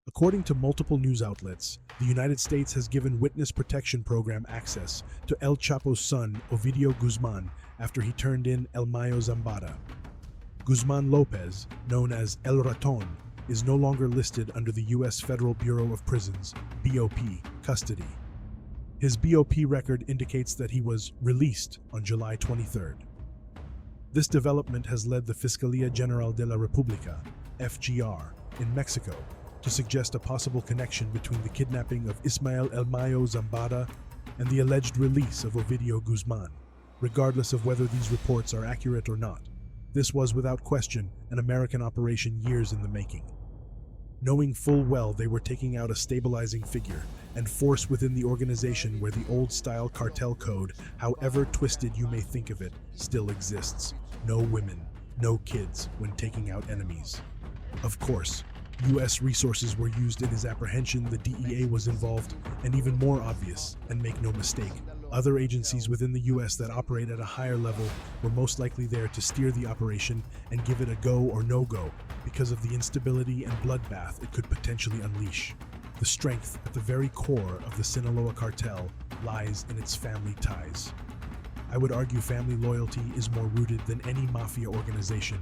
According to multiple news outlets, the United States has given Witness Protection Program access to El Chapo's son, Ovidio Guzman, after he turned in El Mayo Zambada. Guzman Lopez, known as El Raton, is no longer listed under the U.S. Federal Bureau of Prisons, BOP, custody. His BOP record indicates that he was released on July 23rd. This development has led the Fiscalía General de la República, FGR, in Mexico to suggest a possible connection between the kidnapping of Ismael El Mayo Zambada and the alleged release of Ovidio Guzman, regardless of whether these reports are accurate or not. This was without question an American operation years in the making. Knowing full well they were taking out a stabilizing figure and force within the organization where the old-style cartel code, however twisted you may think of it, still exists. No women, no kids when taking out enemies. Of course, U.S. resources were used in his apprehension, the DEA was involved, and even more obvious, and make no mistake, other agencies within the U.S. that operate at a higher level were most likely there to steer the operation and give it a go or no-go because of the instability and bloodbath it could potentially unleash. The strength at the very core of the Sinaloa cartel lies in its family ties. I would argue family loyalty is more rooted than any mafia organization,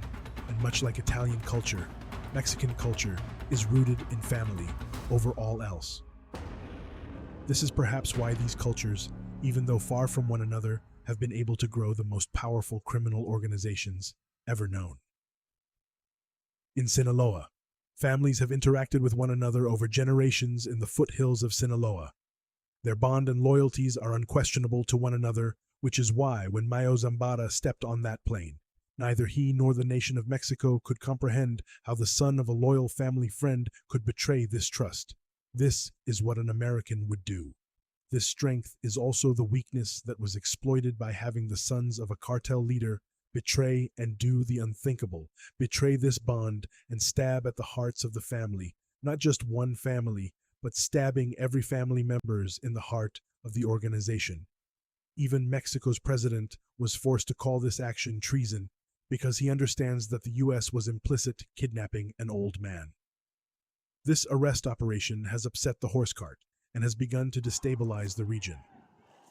and much like Italian culture, Mexican culture is rooted in family over all else. This is perhaps why these cultures, even though far from one another, have been able to grow the most powerful criminal organizations ever known. In Sinaloa, families have interacted with one another over generations in the foothills of Sinaloa. Their bond and loyalties are unquestionable to one another, which is why when Mayo Zambada stepped on that plane, neither he nor the nation of Mexico could comprehend how the son of a loyal family friend could betray this trust. This is what an American would do. This strength is also the weakness that was exploited by having the sons of a cartel leader betray and do the unthinkable, betray this bond and stab at the hearts of the family, not just one family, but stabbing every family members in the heart of the organization. Even Mexico's president was forced to call this action treason because he understands that the U.S. was implicit kidnapping an old man. This arrest operation has upset the horse cart and has begun to destabilize the region.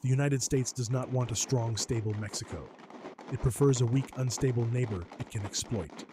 The United States does not want a strong, stable Mexico. It prefers a weak, unstable neighbor it can exploit.